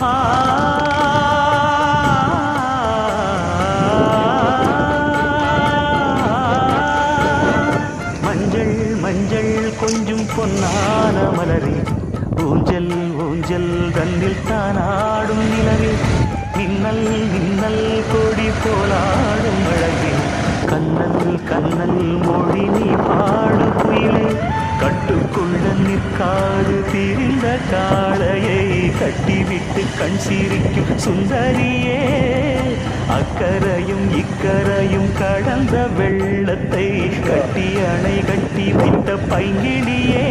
ஆ மஞ்சள் மஞ்சள் கொஞ்சம் பொன்னான மலரே ஊஞ்சல் ஊஞ்சல் தன்னில் தானாடும் நிலவே மின்னல் மின்னல் கொடி போலாடும் அழகே கண்ணல் கண்ணல் மொழி நீ பாடு குயிலே கட்டுக்குள்ள நிற்காது திரிந்த காளையை கட்டிவிட்டு கண் சிரிக்கும் சுந்தரியே அக்கரையும் இக்கரையும் கடந்த வெள்ளத்தை கட்டி அணை கட்டி வைத்த பைங்கிலியே